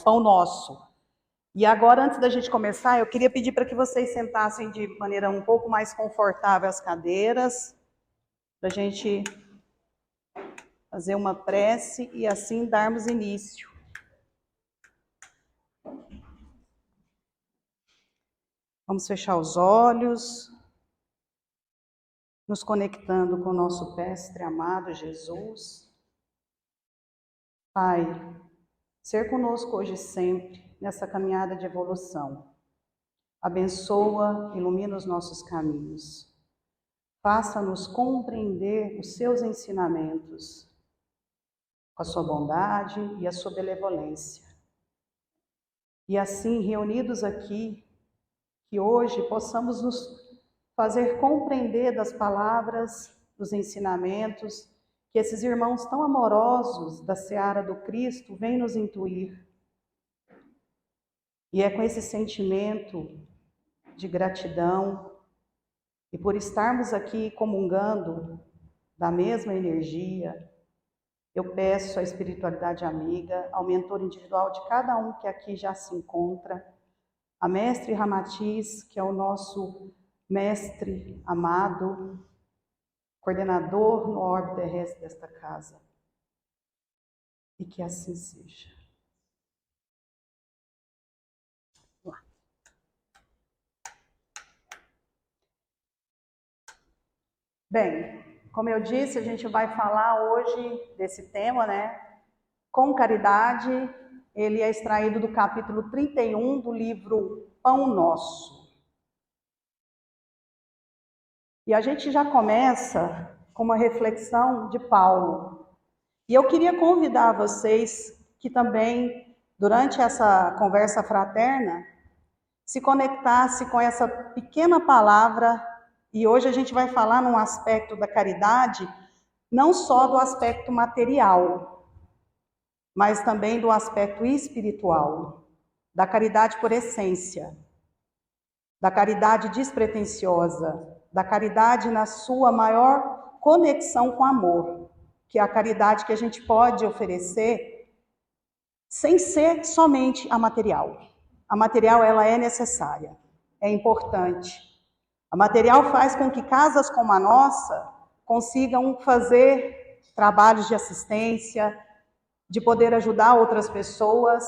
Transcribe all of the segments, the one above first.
Pão Nosso. E agora, antes da gente começar, eu queria pedir para que vocês sentassem de maneira um pouco mais confortável as cadeiras, para a gente fazer uma prece e assim darmos início. Vamos fechar os olhos, nos conectando com o nosso Mestre amado Jesus. Pai, ser conosco hoje e sempre, nessa caminhada de evolução. Abençoa, ilumina os nossos caminhos. Faça-nos compreender os seus ensinamentos, com a sua bondade e a sua benevolência. E assim, reunidos aqui, que hoje possamos nos fazer compreender das palavras, dos ensinamentos, que esses irmãos tão amorosos da seara do Cristo vêm nos intuir. E é com esse sentimento de gratidão, e por estarmos aqui comungando da mesma energia, eu peço à espiritualidade amiga, ao mentor individual de cada um que aqui já se encontra, a Mestre Ramatiz, que é o nosso mestre amado, coordenador no orbe terrestre desta casa, e que assim seja. Bem, como eu disse, a gente vai falar hoje desse tema, né? Com caridade. Ele é extraído do capítulo 31 do livro Pão Nosso. E a gente já começa com uma reflexão de Paulo. E eu queria convidar vocês que também, durante essa conversa fraterna, se conectasse com essa pequena palavra. E hoje a gente vai falar num aspecto da caridade, não só do aspecto material, mas também do aspecto espiritual, da caridade por essência, da caridade despretensiosa, da caridade na sua maior conexão com o amor, que é a caridade que a gente pode oferecer sem ser somente a material. A material, ela é necessária, é importante. A material faz com que casas como a nossa consigam fazer trabalhos de assistência, de poder ajudar outras pessoas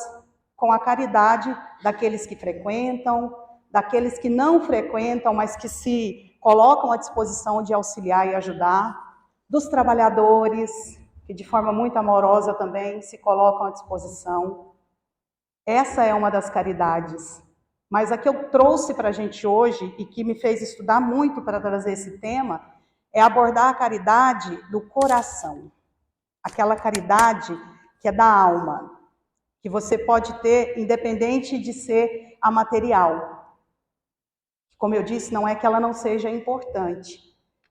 com a caridade daqueles que frequentam, daqueles que não frequentam, mas que se colocam à disposição de auxiliar e ajudar, dos trabalhadores, que de forma muito amorosa também se colocam à disposição. Essa é uma das caridades. Mas a que eu trouxe para a gente hoje, e que me fez estudar muito para trazer esse tema, é abordar a caridade do coração. Aquela caridade que é da alma, que você pode ter independente de ser a material. Como eu disse, não é que ela não seja importante.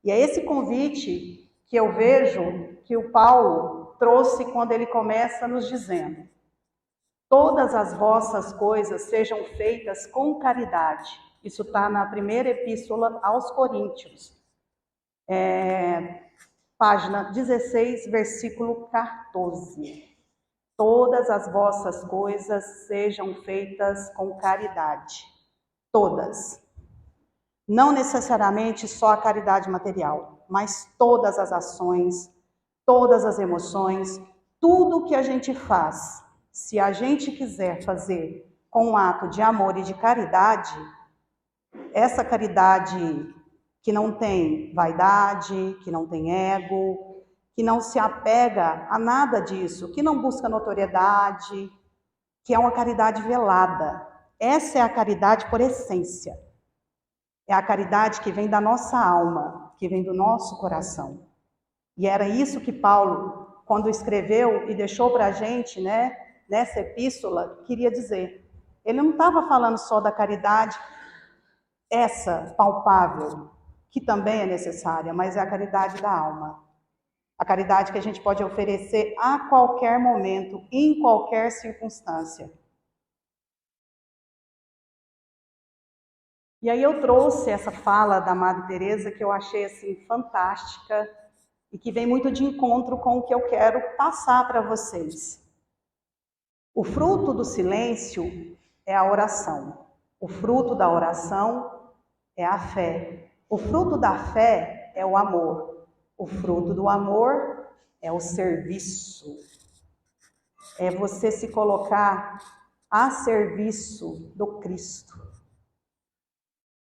E é esse convite que eu vejo que o Paulo trouxe quando ele começa nos dizendo: todas as vossas coisas sejam feitas com caridade. Isso está na primeira epístola aos Coríntios, página 16, versículo 14. Todas as vossas coisas sejam feitas com caridade. Todas. Não necessariamente só a caridade material, mas todas as ações, todas as emoções, tudo que a gente faz, se a gente quiser fazer com um ato de amor e de caridade, essa caridade que não tem vaidade, que não tem ego, que não se apega a nada disso, que não busca notoriedade, que é uma caridade velada. Essa é a caridade por essência. É a caridade que vem da nossa alma, que vem do nosso coração. E era isso que Paulo, quando escreveu e deixou para a gente, né, nessa epístola, queria dizer. Ele não estava falando só da caridade, essa palpável, que também é necessária, mas é a caridade da alma. A caridade que a gente pode oferecer a qualquer momento, em qualquer circunstância. E aí eu trouxe essa fala da Madre Teresa que eu achei assim fantástica e que vem muito de encontro com o que eu quero passar para vocês. O fruto do silêncio é a oração. O fruto da oração é a fé. O fruto da fé é o amor. O fruto do amor é o serviço. É você se colocar a serviço do Cristo.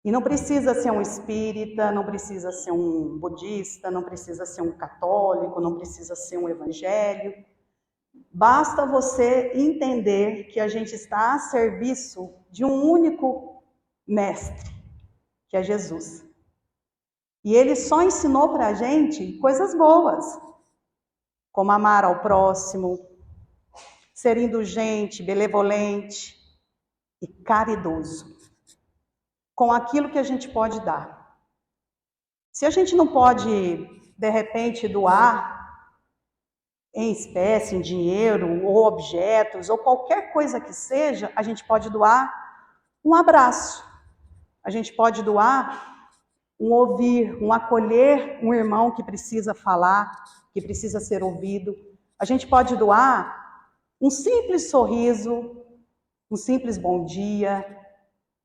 E não precisa ser um espírita, não precisa ser um budista, não precisa ser um católico, não precisa ser um evangélico. Basta você entender que a gente está a serviço de um único mestre, que é Jesus. E ele só ensinou para a gente coisas boas, como amar ao próximo, ser indulgente, benevolente e caridoso, com aquilo que a gente pode dar. Se a gente não pode, de repente, doar em espécie, em dinheiro, ou objetos, ou qualquer coisa que seja, a gente pode doar um abraço. A gente pode doar um ouvir, um acolher um irmão que precisa falar, que precisa ser ouvido. A gente pode doar um simples sorriso, um simples bom dia.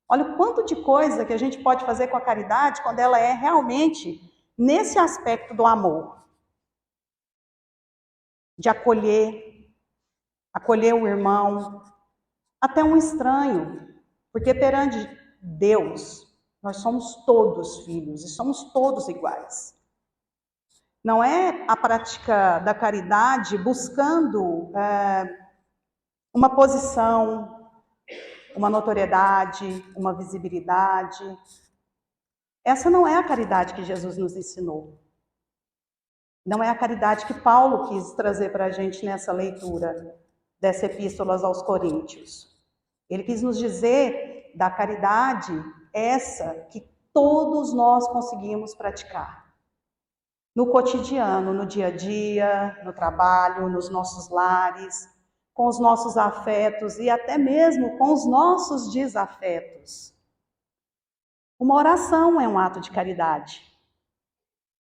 Olha o quanto de coisa que a gente pode fazer com a caridade quando ela é realmente nesse aspecto do amor. De acolher o irmão, até um estranho, porque perante Deus, nós somos todos filhos e somos todos iguais. Não é a prática da caridade buscando uma posição, uma notoriedade, uma visibilidade. Essa não é a caridade que Jesus nos ensinou. Não é a caridade que Paulo quis trazer para a gente nessa leitura dessa epístola aos Coríntios. Ele quis nos dizer da caridade essa que todos nós conseguimos praticar. No cotidiano, no dia a dia, no trabalho, nos nossos lares, com os nossos afetos e até mesmo com os nossos desafetos. Uma oração é um ato de caridade.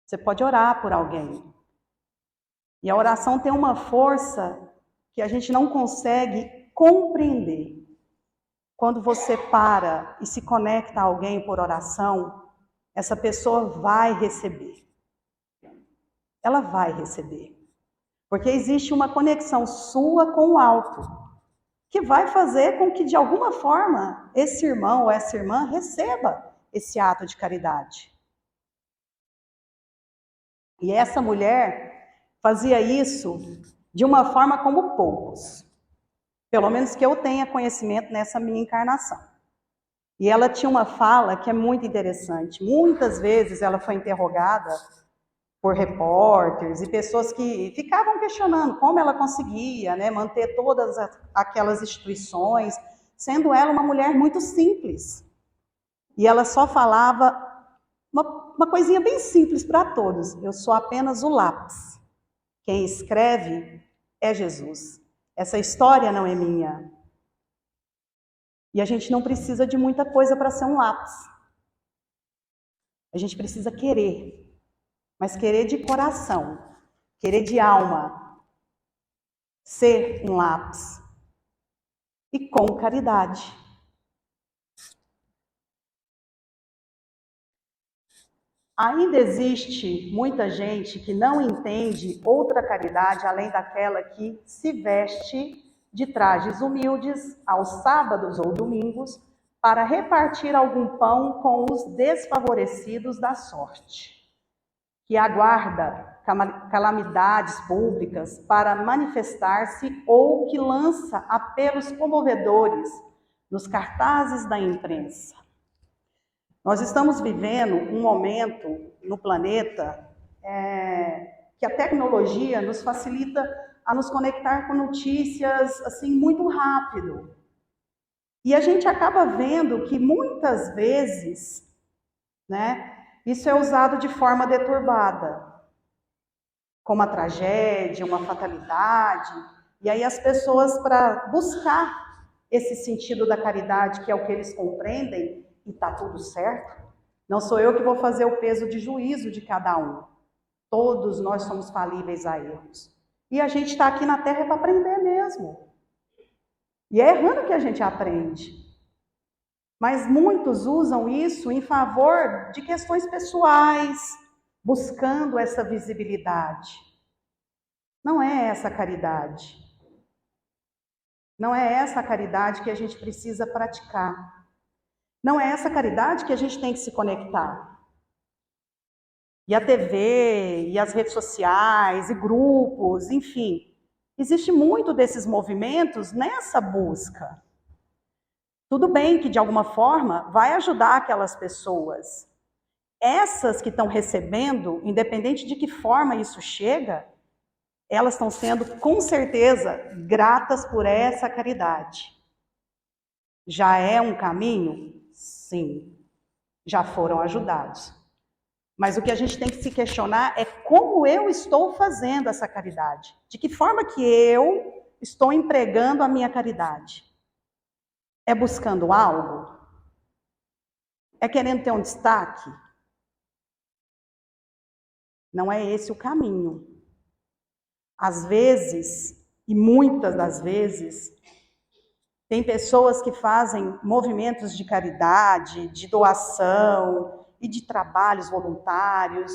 Você pode orar por alguém. E a oração tem uma força que a gente não consegue compreender. Quando você para e se conecta a alguém por oração, essa pessoa vai receber. Ela vai receber. Porque existe uma conexão sua com o alto, que vai fazer com que, de alguma forma, esse irmão ou essa irmã receba esse ato de caridade. E essa mulher fazia isso de uma forma como poucos. Pelo menos que eu tenha conhecimento nessa minha encarnação. E ela tinha uma fala que é muito interessante. Muitas vezes ela foi interrogada por repórteres e pessoas que ficavam questionando como ela conseguia, né, manter todas aquelas instituições, sendo ela uma mulher muito simples. E ela só falava uma coisinha bem simples para todos: eu sou apenas o lápis. Quem escreve é Jesus. Essa história não é minha. E a gente não precisa de muita coisa para ser um lápis. A gente precisa querer. Mas querer de coração. Querer de alma. Ser um lápis. E com caridade. Ainda existe muita gente que não entende outra caridade além daquela que se veste de trajes humildes aos sábados ou domingos para repartir algum pão com os desfavorecidos da sorte, que aguarda calamidades públicas para manifestar-se ou que lança apelos comovedores nos cartazes da imprensa. Nós estamos vivendo um momento no planeta que a tecnologia nos facilita a nos conectar com notícias assim muito rápido. E a gente acaba vendo que muitas vezes, né, isso é usado de forma deturbada, como uma tragédia, uma fatalidade. E aí as pessoas, para buscar esse sentido da caridade, que é o que eles compreendem, e está tudo certo, não sou eu que vou fazer o peso de juízo de cada um. Todos nós somos falíveis a erros. E a gente está aqui na Terra para aprender mesmo. E é errando que a gente aprende. Mas muitos usam isso em favor de questões pessoais, buscando essa visibilidade. Não é essa a caridade. Não é essa a caridade que a gente precisa praticar. Não é essa caridade que a gente tem que se conectar. E a TV, e as redes sociais, e grupos, enfim. Existe muito desses movimentos nessa busca. Tudo bem que, de alguma forma, vai ajudar aquelas pessoas. Essas que estão recebendo, independente de que forma isso chega, elas estão sendo, com certeza, gratas por essa caridade. Já é um caminho? Sim. Já foram ajudados. Mas o que a gente tem que se questionar é como eu estou fazendo essa caridade. De que forma que eu estou empregando a minha caridade? É buscando algo? É querendo ter um destaque? Não é esse o caminho. Às vezes, e muitas das vezes, tem pessoas que fazem movimentos de caridade, de doação e de trabalhos voluntários,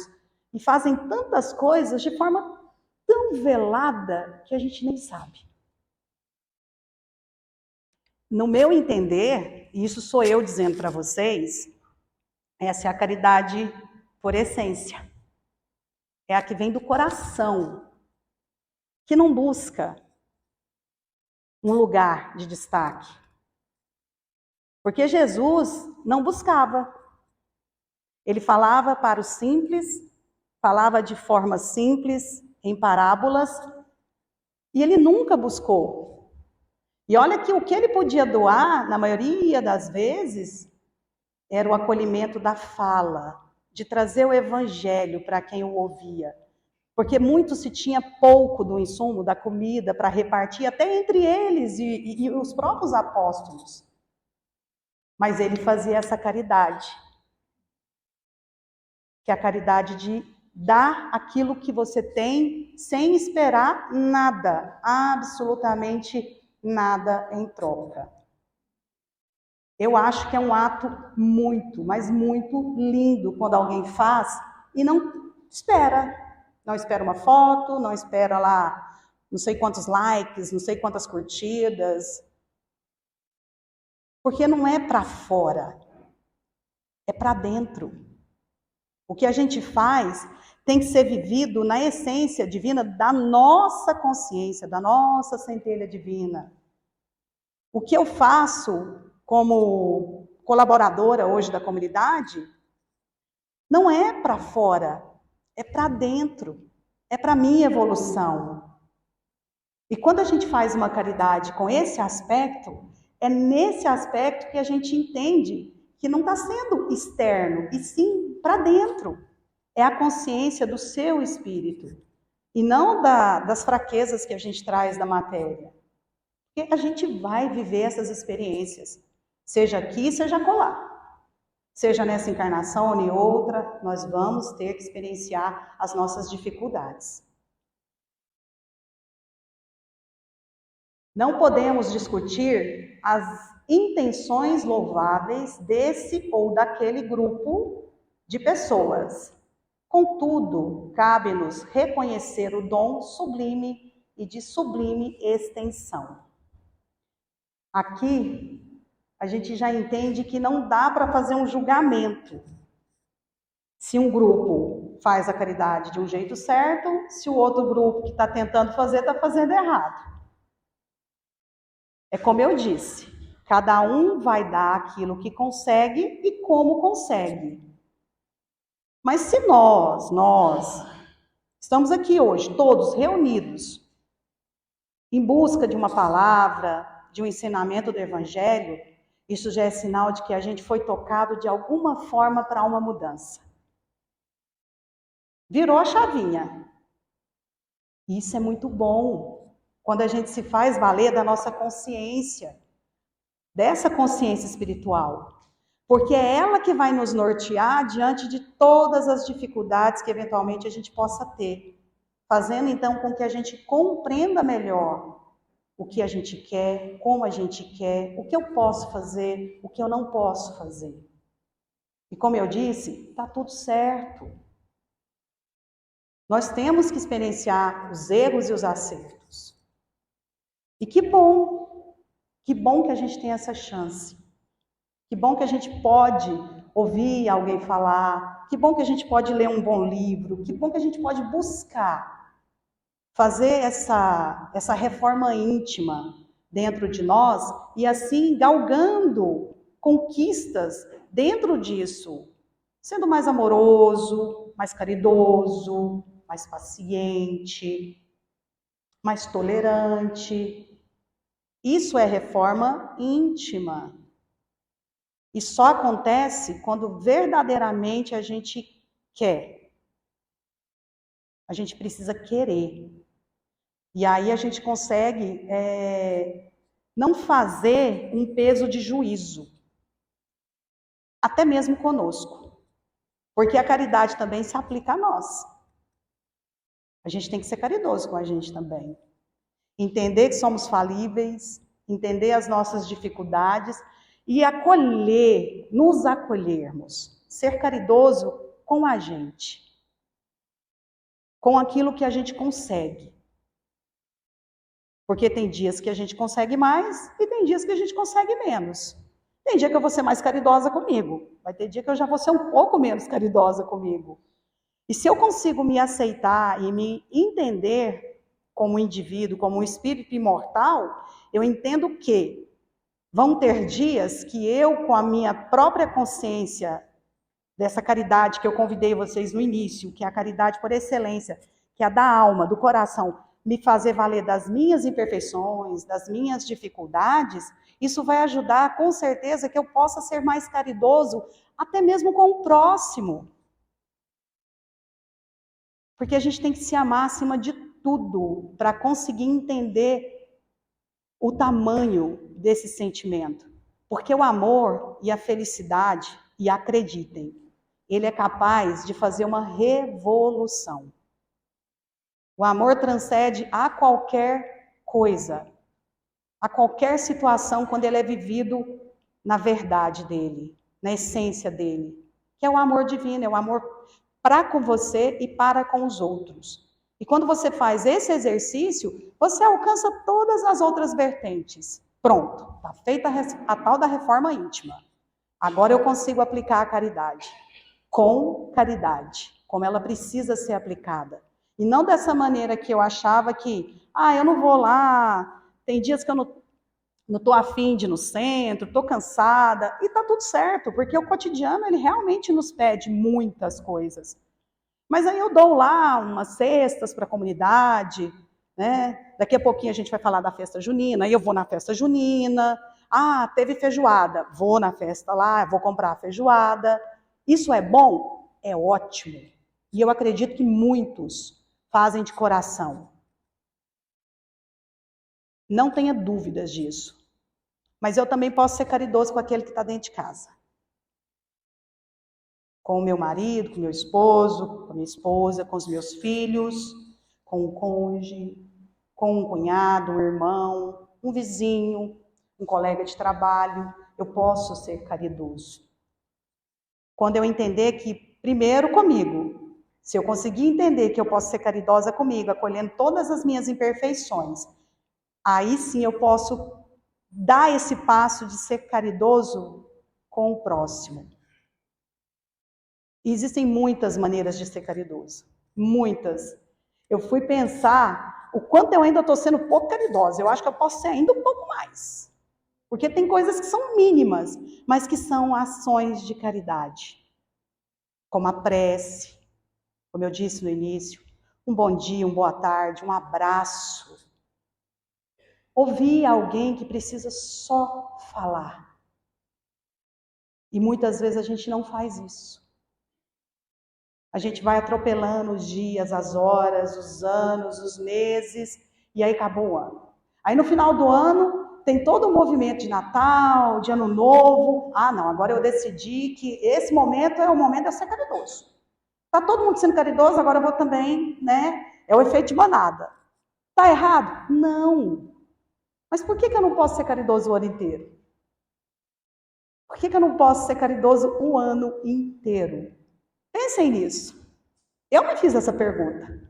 e fazem tantas coisas de forma tão velada que a gente nem sabe. No meu entender, e isso sou eu dizendo para vocês, essa é a caridade por essência. É a que vem do coração, que não busca um lugar de destaque. Porque Jesus não buscava. Ele falava para os simples, falava de forma simples, em parábolas, e ele nunca buscou. E olha que o que ele podia doar, na maioria das vezes, era o acolhimento da fala, de trazer o evangelho para quem o ouvia. Porque muito se tinha pouco do insumo, da comida, para repartir, até entre eles e os próprios apóstolos. Mas ele fazia essa caridade, que é a caridade de dar aquilo que você tem sem esperar nada, absolutamente nada em troca. Eu acho que é um ato muito, mas muito lindo quando alguém faz e não espera. Não espera uma foto, não espera lá não sei quantos likes, não sei quantas curtidas. Porque não é para fora, é para dentro. O que a gente faz tem que ser vivido na essência divina da nossa consciência, da nossa centelha divina. O que eu faço como colaboradora hoje da comunidade não é para fora, é para dentro, é para minha evolução. E quando a gente faz uma caridade com esse aspecto, é nesse aspecto que a gente entende que não está sendo externo, e sim para dentro. É a consciência do seu espírito, e não das fraquezas que a gente traz da matéria. Porque a gente vai viver essas experiências, seja aqui, seja acolá. Seja nessa encarnação ou em outra, nós vamos ter que experienciar as nossas dificuldades. Não podemos discutir as intenções louváveis desse ou daquele grupo de pessoas. Contudo, cabe-nos reconhecer o dom sublime e de sublime extensão. Aqui, a gente já entende que não dá para fazer um julgamento. Se um grupo faz a caridade de um jeito certo, se o outro grupo que está tentando fazer, está fazendo errado. É como eu disse, cada um vai dar aquilo que consegue e como consegue. Mas se nós estamos aqui hoje, todos reunidos, em busca de uma palavra, de um ensinamento do Evangelho, isso já é sinal de que a gente foi tocado de alguma forma para uma mudança. Virou a chavinha. Isso é muito bom, quando a gente se faz valer da nossa consciência, dessa consciência espiritual. Porque é ela que vai nos nortear diante de todas as dificuldades que eventualmente a gente possa ter. Fazendo então com que a gente compreenda melhor o que a gente quer, como a gente quer, o que eu posso fazer, o que eu não posso fazer. E como eu disse, está tudo certo. Nós temos que experienciar os erros e os acertos. E que bom que a gente tem essa chance. Que bom que a gente pode ouvir alguém falar, que bom que a gente pode ler um bom livro, que bom que a gente pode buscar fazer essa reforma íntima dentro de nós e assim galgando conquistas dentro disso, sendo mais amoroso, mais caridoso, mais paciente, mais tolerante. Isso é reforma íntima. E só acontece quando verdadeiramente a gente quer. A gente precisa querer. E aí a gente consegue não fazer um peso de juízo, até mesmo conosco. Porque a caridade também se aplica a nós. A gente tem que ser caridoso com a gente também. Entender que somos falíveis, entender as nossas dificuldades e acolher, nos acolhermos. Ser caridoso com a gente. Com aquilo que a gente consegue. Porque tem dias que a gente consegue mais e tem dias que a gente consegue menos. Tem dia que eu vou ser mais caridosa comigo. Vai ter dia que eu já vou ser um pouco menos caridosa comigo. E se eu consigo me aceitar e me entender como indivíduo, como um espírito imortal, eu entendo que vão ter dias que eu, com a minha própria consciência dessa caridade que eu convidei vocês no início, que é a caridade por excelência, que é a da alma, do coração, me fazer valer das minhas imperfeições, das minhas dificuldades, isso vai ajudar, com certeza, que eu possa ser mais caridoso, até mesmo com o próximo. Porque a gente tem que se amar acima de tudo, para conseguir entender o tamanho desse sentimento. Porque o amor e a felicidade, e acreditem, ele é capaz de fazer uma revolução. O amor transcende a qualquer coisa, a qualquer situação, quando ele é vivido na verdade dele, na essência dele, que é o amor divino, é o amor para com você e para com os outros. E quando você faz esse exercício, você alcança todas as outras vertentes. Pronto, está feita a tal da reforma íntima. Agora eu consigo aplicar a caridade, com caridade, como ela precisa ser aplicada. E não dessa maneira que eu achava que, eu não vou lá, tem dias que eu não estou afim de ir no centro, estou cansada, e está tudo certo, porque o cotidiano ele realmente nos pede muitas coisas. Mas aí eu dou lá umas cestas para a comunidade, né? Daqui a pouquinho a gente vai falar da festa junina, aí eu vou na festa junina, teve feijoada, vou na festa lá, vou comprar a feijoada. Isso é bom? É ótimo. E eu acredito que muitos fazem de coração. Não tenha dúvidas disso. Mas eu também posso ser caridoso com aquele que está dentro de casa. Com o meu marido, com o meu esposo, com a minha esposa, com os meus filhos, com o cônjuge, com um cunhado, um irmão, um vizinho, um colega de trabalho. Eu posso ser caridoso. Quando eu entender que, primeiro comigo, se eu conseguir entender que eu posso ser caridosa comigo, acolhendo todas as minhas imperfeições, aí sim eu posso dar esse passo de ser caridoso com o próximo. E existem muitas maneiras de ser caridoso. Muitas. Eu fui pensar o quanto eu ainda estou sendo pouco caridosa. Eu acho que eu posso ser ainda um pouco mais. Porque tem coisas que são mínimas, mas que são ações de caridade. Como a prece, como eu disse no início, um bom dia, uma boa tarde, um abraço. Ouvir alguém que precisa só falar. E muitas vezes a gente não faz isso. A gente vai atropelando os dias, as horas, os anos, os meses, e aí acabou o ano. Aí no final do ano, tem todo o movimento de Natal, de Ano Novo. Não, agora eu decidi que esse momento é o momento de eu ser caridoso. Está todo mundo sendo caridoso, agora eu vou também, né? É o efeito de manada. Está errado? Não. Mas por que eu não posso ser caridoso o ano inteiro? Por que eu não posso ser caridoso o ano inteiro? Pensem nisso. Eu me fiz essa pergunta.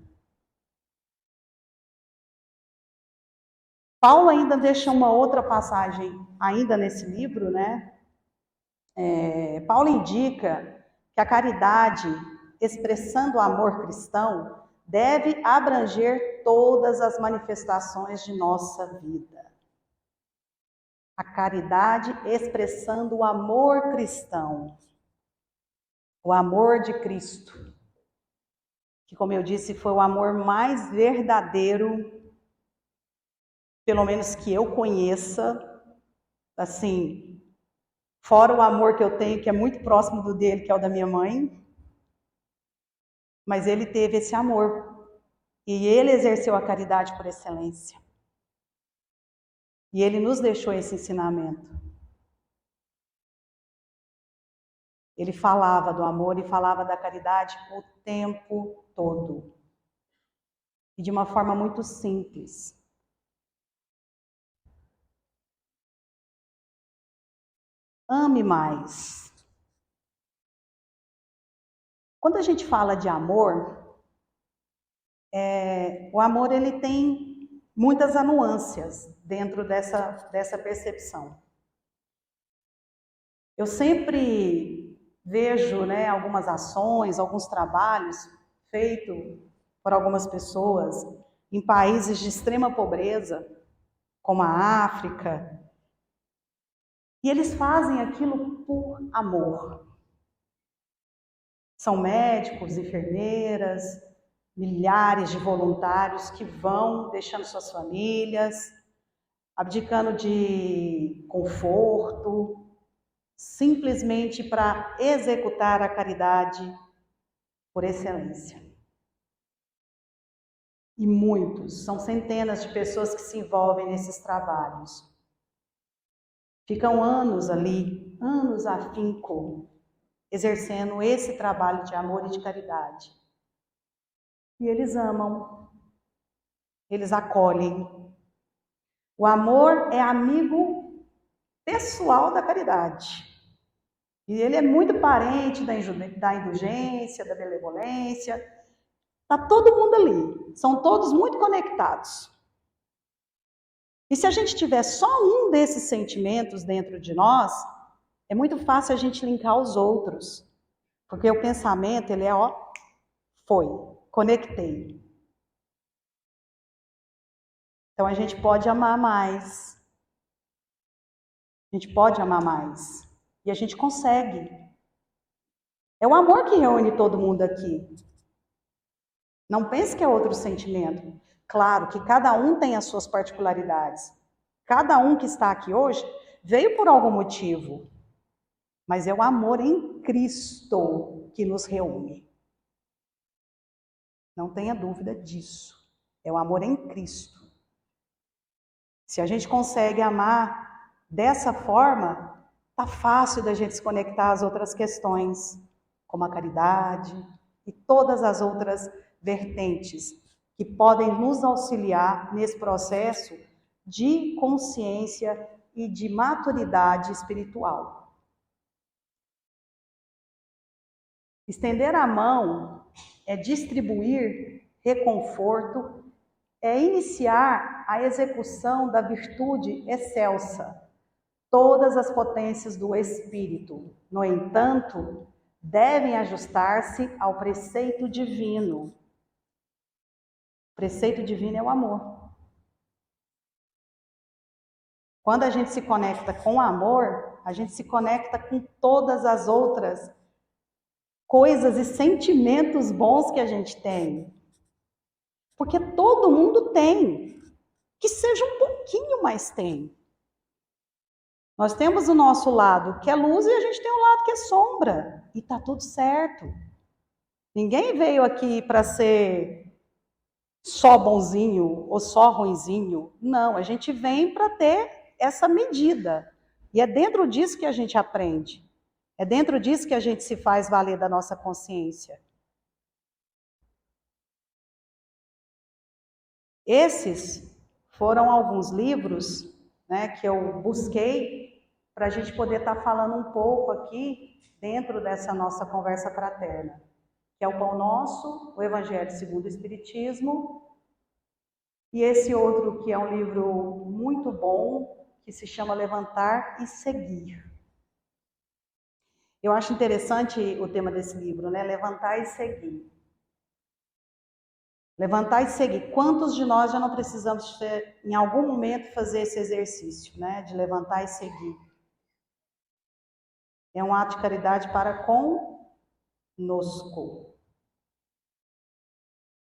Paulo ainda deixa uma outra passagem, ainda nesse livro, né? Paulo indica que a caridade, expressando o amor cristão, deve abranger todas as manifestações de nossa vida. A caridade expressando o amor cristão, o amor de Cristo, que, como eu disse, foi o amor mais verdadeiro, pelo menos que eu conheça, assim, fora o amor que eu tenho, que é muito próximo do dele, que é o da minha mãe, mas ele teve esse amor, e ele exerceu a caridade por excelência. E ele nos deixou esse ensinamento. Ele falava do amor e falava da caridade o tempo todo. E de uma forma muito simples. Ame mais. Quando a gente fala de amor, o amor ele tem muitas nuances dentro dessa percepção. Eu sempre vejo, né, algumas ações, alguns trabalhos feitos por algumas pessoas em países de extrema pobreza, como a África, e eles fazem aquilo por amor. São médicos, enfermeiras, milhares de voluntários que vão deixando suas famílias, abdicando de conforto, simplesmente para executar a caridade por excelência. E muitos, são centenas de pessoas que se envolvem nesses trabalhos. Ficam anos ali, anos afinco, exercendo esse trabalho de amor e de caridade. E eles amam, eles acolhem. O amor é amigo pessoal da caridade. E ele é muito parente da indulgência, da benevolência. Está todo mundo ali. São todos muito conectados. E se a gente tiver só um desses sentimentos dentro de nós, é muito fácil a gente linkar os outros. Porque o pensamento, ele é, foi, conectei. Então a gente pode amar mais. A gente pode amar mais. E a gente consegue. É o amor que reúne todo mundo aqui. Não pense que é outro sentimento. Claro que cada um tem as suas particularidades. Cada um que está aqui hoje veio por algum motivo. Mas é o amor em Cristo que nos reúne. Não tenha dúvida disso. É o amor em Cristo. Se a gente consegue amar dessa forma, tá fácil da gente se conectar às outras questões, como a caridade e todas as outras vertentes que podem nos auxiliar nesse processo de consciência e de maturidade espiritual. Estender a mão é distribuir reconforto, é iniciar a execução da virtude excelsa, todas as potências do Espírito. No entanto, devem ajustar-se ao preceito divino. O preceito divino é o amor. Quando a gente se conecta com o amor, a gente se conecta com todas as outras coisas e sentimentos bons que a gente tem. Porque todo mundo tem, que seja um pouquinho mais tem. Nós temos o nosso lado que é luz e a gente tem o lado que é sombra. E tá tudo certo. Ninguém veio aqui para ser só bonzinho ou só ruinzinho. Não, a gente vem para ter essa medida. E é dentro disso que a gente aprende. É dentro disso que a gente se faz valer da nossa consciência. Esses foram alguns livros né, que eu busquei para a gente poder estar falando um pouco aqui dentro dessa nossa conversa fraterna, que é o Pão Nosso, o Evangelho segundo o Espiritismo, e esse outro que é um livro muito bom, que se chama Levantar e Seguir. Eu acho interessante o tema desse livro, né? Levantar e seguir. Levantar e seguir. Quantos de nós já não precisamos, em algum momento, fazer esse exercício, né? De levantar e seguir. É um ato de caridade para conosco.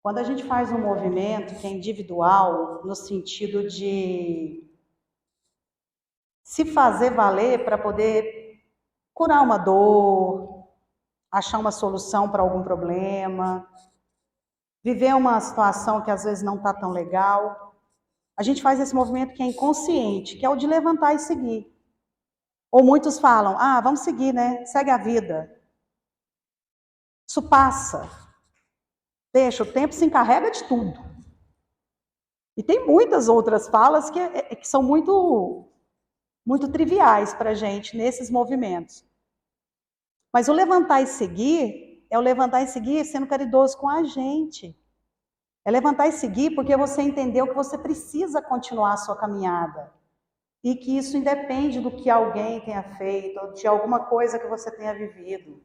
Quando a gente faz um movimento que é individual, no sentido de se fazer valer para poder curar uma dor, achar uma solução para algum problema, viver uma situação que às vezes não está tão legal, a gente faz esse movimento que é inconsciente, que é o de levantar e seguir. Ou muitos falam, vamos seguir, né? Segue a vida. Isso passa. Deixa, o tempo se encarrega de tudo. E tem muitas outras falas que são muito triviais para a gente nesses movimentos. Mas o levantar e seguir é o levantar e seguir sendo caridoso com a gente. É levantar e seguir porque você entendeu que você precisa continuar a sua caminhada. E que isso independe do que alguém tenha feito, ou de alguma coisa que você tenha vivido.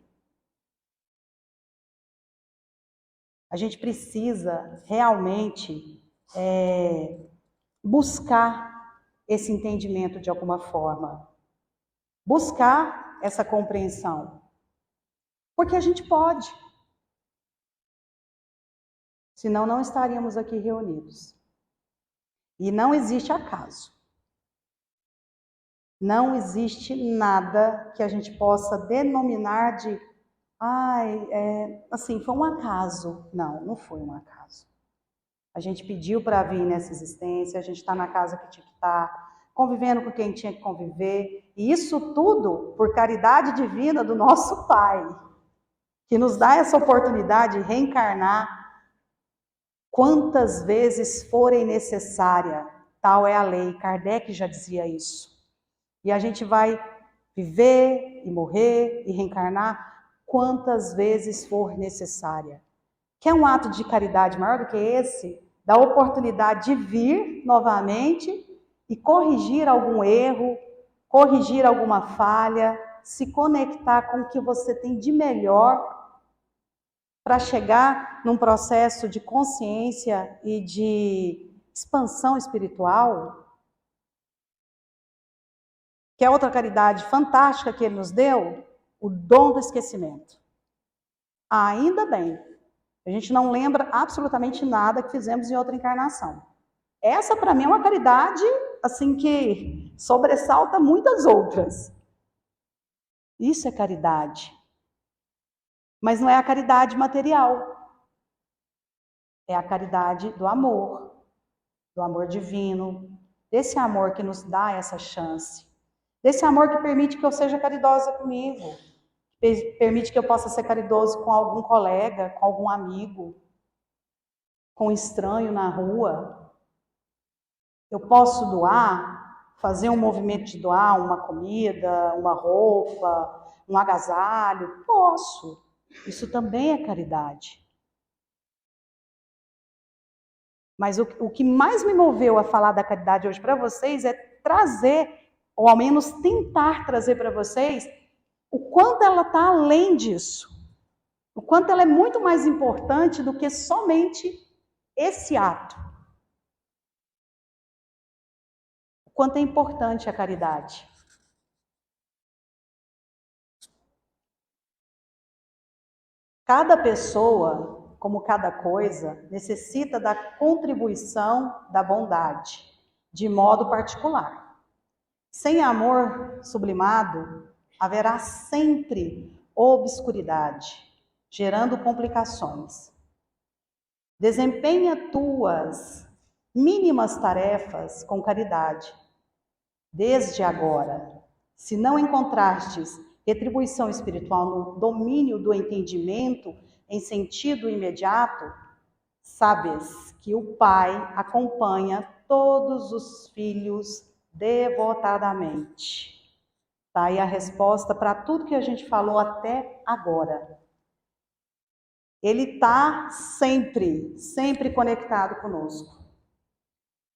A gente precisa realmente buscar esse entendimento de alguma forma. Buscar essa compreensão. Porque a gente pode. Senão não estaríamos aqui reunidos. E não existe acaso. Não existe nada que a gente possa denominar de assim, foi um acaso. Não, não foi um acaso. A gente pediu para vir nessa existência, a gente está na casa que tinha que estar, convivendo com quem tinha que conviver. E isso tudo por caridade divina do nosso Pai, que nos dá essa oportunidade de reencarnar quantas vezes forem necessária. Tal é a lei. Kardec já dizia isso. E a gente vai viver e morrer e reencarnar quantas vezes for necessária. Quer um ato de caridade maior do que esse? Dá a oportunidade de vir novamente e corrigir algum erro, corrigir alguma falha, se conectar com o que você tem de melhor para chegar num processo de consciência e de expansão espiritual. Que é outra caridade fantástica que ele nos deu, o dom do esquecimento. Ainda bem, a gente não lembra absolutamente nada que fizemos em outra encarnação. Essa, para mim, é uma caridade assim que sobressalta muitas outras. Isso é caridade. Mas não é a caridade material. É a caridade do amor divino, desse amor que nos dá essa chance. Desse amor que permite que eu seja caridosa comigo, permite que eu possa ser caridoso com algum colega, com algum amigo, com um estranho na rua. Eu posso doar, fazer um movimento de doar uma comida, uma roupa, um agasalho? Posso. Isso também é caridade. Mas o que mais me moveu a falar da caridade hoje para vocês é trazer, ou ao menos tentar trazer para vocês, o quanto ela está além disso. O quanto ela é muito mais importante do que somente esse ato. O quanto é importante a caridade. Cada pessoa, como cada coisa, necessita da contribuição da bondade, de modo particular. Sem amor sublimado, haverá sempre obscuridade, gerando complicações. Desempenha tuas mínimas tarefas com caridade, desde agora. Se não encontrastes retribuição espiritual no domínio do entendimento em sentido imediato, sabes que o Pai acompanha todos os filhos devotadamente. Tá aí a resposta para tudo que a gente falou até agora. Ele está sempre, sempre conectado conosco.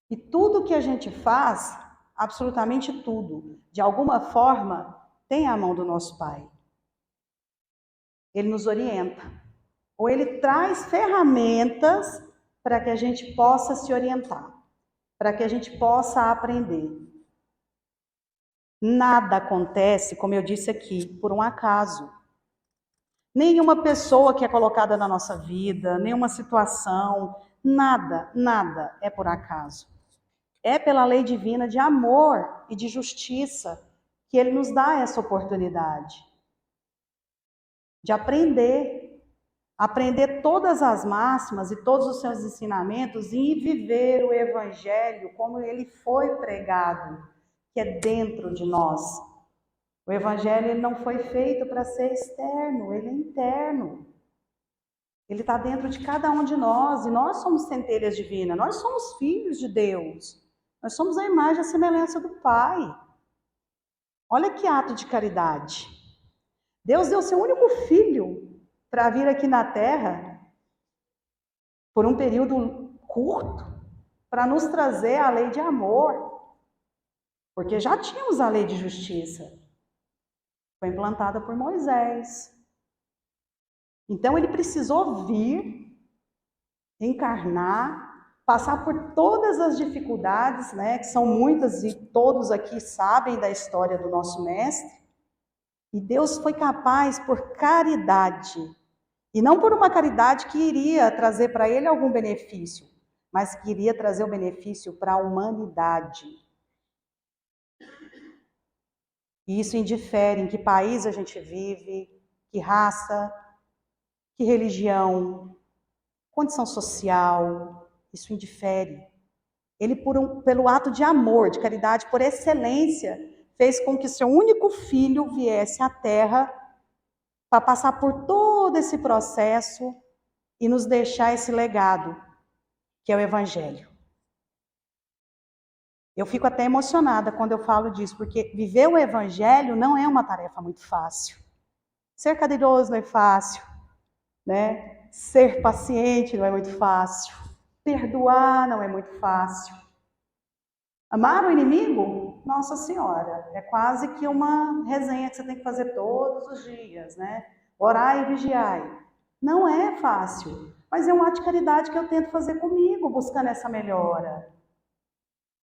E tudo que a gente faz, absolutamente tudo, de alguma forma, tem a mão do nosso Pai. Ele nos orienta. Ou ele traz ferramentas para que a gente possa se orientar, para que a gente possa aprender. Nada acontece, como eu disse aqui, por um acaso. Nenhuma pessoa que é colocada na nossa vida, nenhuma situação, nada é por acaso. É pela lei divina de amor e de justiça que ele nos dá essa oportunidade de aprender todas as máximas e todos os seus ensinamentos e viver o evangelho como ele foi pregado, que é dentro de nós. O evangelho ele não foi feito para ser externo, ele é interno. Ele está dentro de cada um de nós, e nós somos centelhas divinas, nós somos filhos de Deus, nós somos a imagem e a semelhança do Pai. Olha que ato de caridade. Deus deu seu único filho para vir aqui na Terra, por um período curto, para nos trazer a lei de amor, porque já tínhamos a lei de justiça, foi implantada por Moisés. Então ele precisou vir, encarnar, passar por todas as dificuldades, né, que são muitas e todos aqui sabem da história do nosso mestre. E Deus foi capaz por caridade, e não por uma caridade que iria trazer para ele algum benefício, mas que iria trazer o benefício para a humanidade. E isso indifere em que país a gente vive, que raça, que religião, condição social, isso indifere. Ele, pelo ato de amor, de caridade, por excelência, fez com que seu único filho viesse à Terra para passar por todo esse processo e nos deixar esse legado, que é o Evangelho. Eu fico até emocionada quando eu falo disso, porque viver o Evangelho não é uma tarefa muito fácil. Ser caridoso não é fácil, né? Ser paciente não é muito fácil. Perdoar não é muito fácil. Amar o inimigo? Nossa Senhora, é quase que uma resenha que você tem que fazer todos os dias, né? Orar e vigiar. Não é fácil, mas é um ato de caridade que eu tento fazer comigo, buscando essa melhora.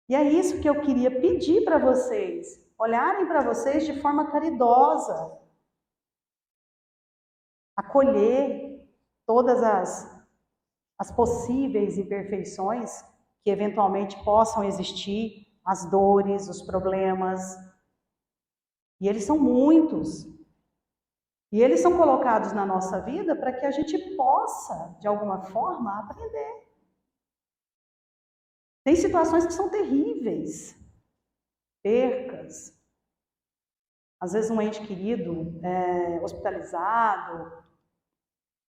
E é isso que eu queria pedir para vocês, olharem para vocês de forma caridosa, acolher todas as possíveis imperfeições que eventualmente possam existir, as dores, os problemas. E eles são muitos. E eles são colocados na nossa vida para que a gente possa, de alguma forma, aprender. Tem situações que são terríveis. Percas. Às vezes um ente querido hospitalizado,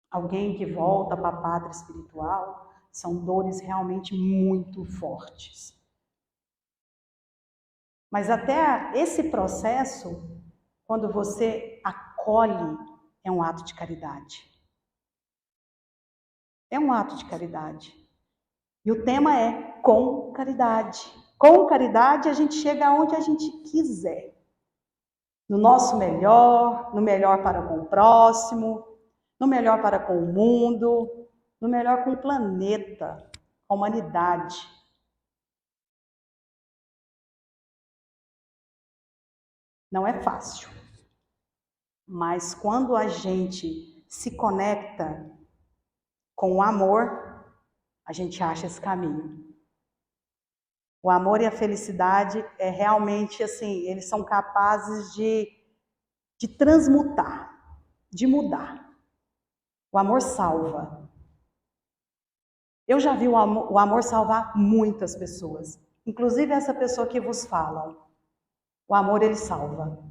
alguém que volta para a pátria espiritual, são dores realmente muito fortes. Mas até esse processo, quando você acolhe, é um ato de caridade. É um ato de caridade. E o tema é com caridade. Com caridade a gente chega aonde a gente quiser. No nosso melhor, no melhor para com o próximo, no melhor para com o mundo, no melhor com o planeta, a humanidade. Não é fácil, mas quando a gente se conecta com o amor, a gente acha esse caminho. O amor e a felicidade é realmente assim, eles são capazes de transmutar, de mudar. O amor salva. Eu já vi o amor salvar muitas pessoas, inclusive essa pessoa que vos fala. O amor, ele salva.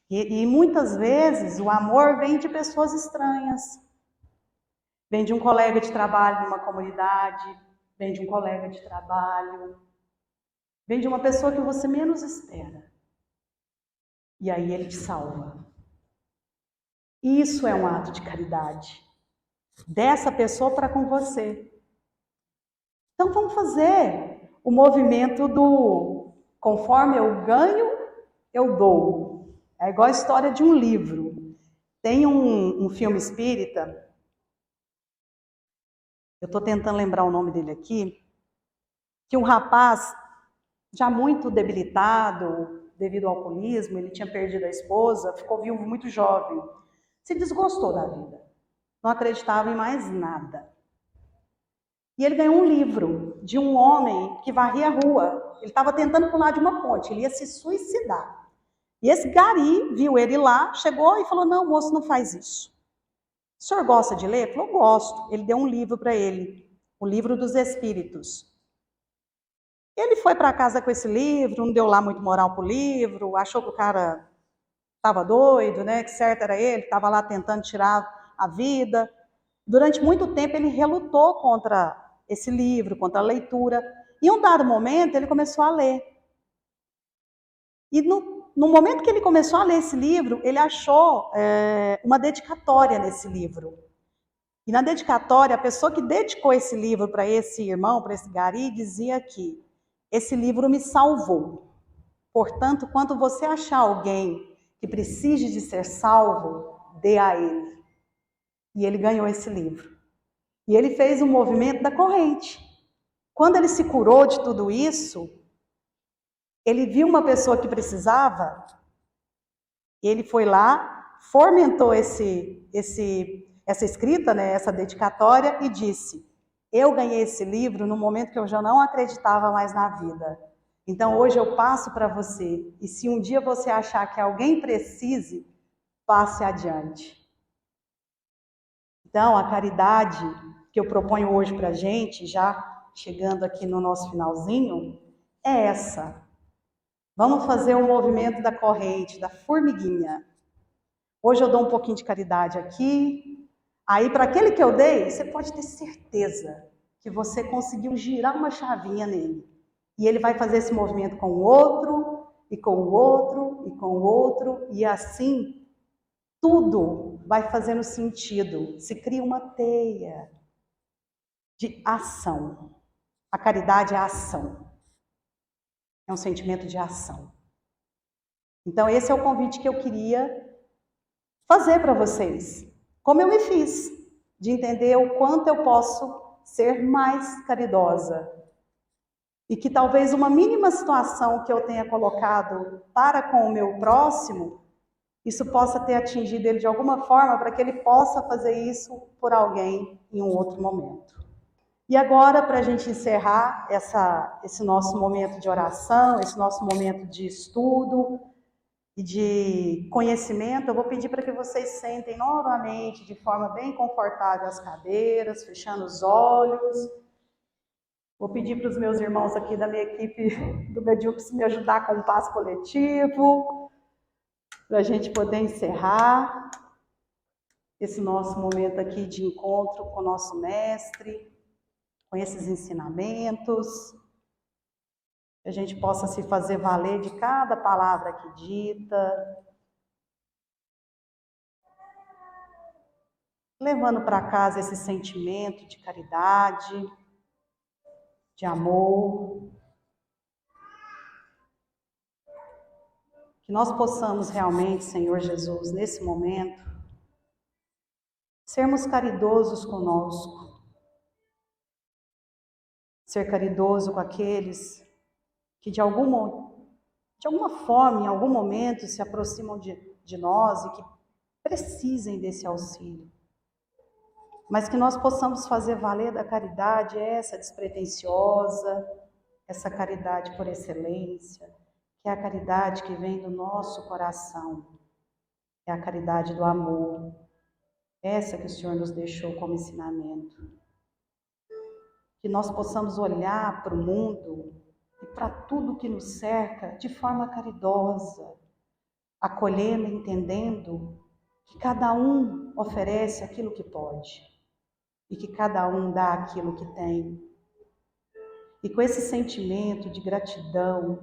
E muitas vezes o amor vem de pessoas estranhas. Vem de um colega de trabalho numa comunidade. vem de um colega de trabalho, vem de uma pessoa que você menos espera. E aí ele te salva. Isso é um ato de caridade. Dessa pessoa para com você. Então vamos fazer o movimento do conforme eu ganho, eu dou. É igual a história de um livro. Tem um filme espírita, eu estou tentando lembrar o nome dele aqui, que um rapaz, já muito debilitado devido ao alcoolismo, ele tinha perdido a esposa, ficou viúvo muito jovem, se desgostou da vida, não acreditava em mais nada. E ele ganhou um livro de um homem que varria a rua. Ele estava tentando pular de uma ponte, ele ia se suicidar. E esse gari viu ele lá, chegou e falou: não, moço, não faz isso. O senhor gosta de ler? Ele falou: gosto. Ele deu um livro para ele, o Livro dos Espíritos. Ele foi para casa com esse livro, não deu lá muito moral pro livro, achou que o cara estava doido, né? Que certo era ele, estava lá tentando tirar a vida. Durante muito tempo ele relutou contra esse livro, contra a leitura. Em um dado momento ele começou a ler. E no momento que ele começou a ler esse livro, ele achou uma dedicatória nesse livro. E na dedicatória, a pessoa que dedicou esse livro para esse irmão, para esse gari, dizia que esse livro me salvou. Portanto, quando você achar alguém que precise de ser salvo, dê a ele. E ele ganhou esse livro. E ele fez um movimento da corrente. Quando ele se curou de tudo isso, ele viu uma pessoa que precisava, ele foi lá, fomentou essa escrita, né, essa dedicatória, e disse: eu ganhei esse livro no momento que eu já não acreditava mais na vida. Então hoje eu passo para você, e se um dia você achar que alguém precise, passe adiante. Então a caridade que eu proponho hoje para a gente, já chegando aqui no nosso finalzinho, é essa. Vamos fazer o movimento da corrente, da formiguinha. Hoje eu dou um pouquinho de caridade aqui. Aí, para aquele que eu dei, você pode ter certeza que você conseguiu girar uma chavinha nele. E ele vai fazer esse movimento com o outro, e com o outro, e com o outro, e assim tudo vai fazendo sentido. Se cria uma teia de ação. A caridade é a ação. É um sentimento de ação. Então, esse é o convite que eu queria fazer para vocês. Como eu me fiz, de entender o quanto eu posso ser mais caridosa. E que talvez uma mínima situação que eu tenha colocado para com o meu próximo, isso possa ter atingido ele de alguma forma para que ele possa fazer isso por alguém em um outro momento. E agora, para a gente encerrar esse nosso momento de oração, esse nosso momento de estudo e de conhecimento, eu vou pedir para que vocês sentem novamente de forma bem confortável as cadeiras, fechando os olhos. Vou pedir para os meus irmãos aqui da minha equipe do Medíocres me ajudar com o passo coletivo, para a gente poder encerrar esse nosso momento aqui de encontro com o nosso mestre, com esses ensinamentos, que a gente possa se fazer valer de cada palavra aqui dita, levando para casa esse sentimento de caridade, de amor, que nós possamos realmente, Senhor Jesus, nesse momento, sermos caridosos conosco, ser caridoso com aqueles que de alguma forma, em algum momento, se aproximam de nós e que precisem desse auxílio. Mas que nós possamos fazer valer da caridade essa despretensiosa, essa caridade por excelência, que é a caridade que vem do nosso coração, é a caridade do amor, essa que o Senhor nos deixou como ensinamento. Que nós possamos olhar para o mundo e para tudo que nos cerca de forma caridosa, acolhendo e entendendo que cada um oferece aquilo que pode e que cada um dá aquilo que tem. E com esse sentimento de gratidão,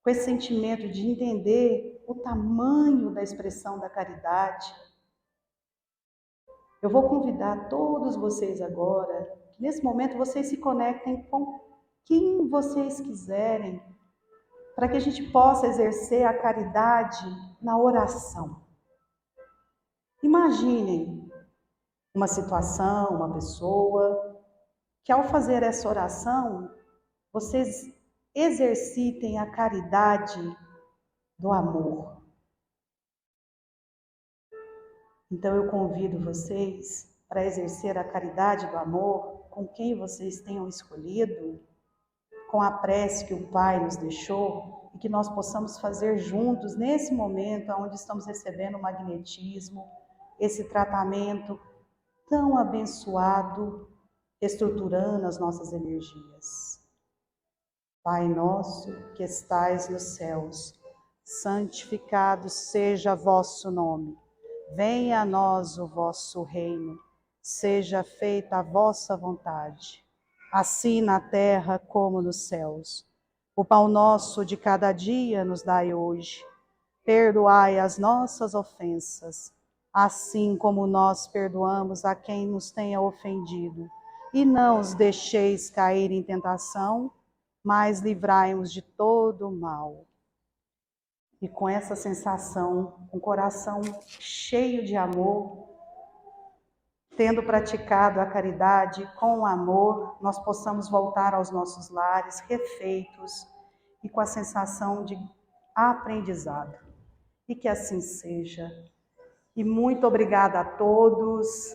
com esse sentimento de entender o tamanho da expressão da caridade, eu vou convidar todos vocês agora, que nesse momento vocês se conectem com quem vocês quiserem, para que a gente possa exercer a caridade na oração. Imaginem uma situação, uma pessoa, que ao fazer essa oração, vocês exercitem a caridade do amor. Então eu convido vocês para exercer a caridade do amor com quem vocês tenham escolhido, com a prece que o Pai nos deixou e que nós possamos fazer juntos nesse momento onde estamos recebendo o magnetismo, esse tratamento tão abençoado, estruturando as nossas energias. Pai nosso que estais nos céus, santificado seja vosso nome. Venha a nós o vosso reino, seja feita a vossa vontade, assim na terra como nos céus. O pão nosso de cada dia nos dai hoje. Perdoai as nossas ofensas, assim como nós perdoamos a quem nos tenha ofendido. E não os deixeis cair em tentação, mas livrai-nos de todo o mal. E com essa sensação, com o coração cheio de amor, tendo praticado a caridade com amor, nós possamos voltar aos nossos lares refeitos e com a sensação de aprendizado. E que assim seja. E muito obrigada a todos.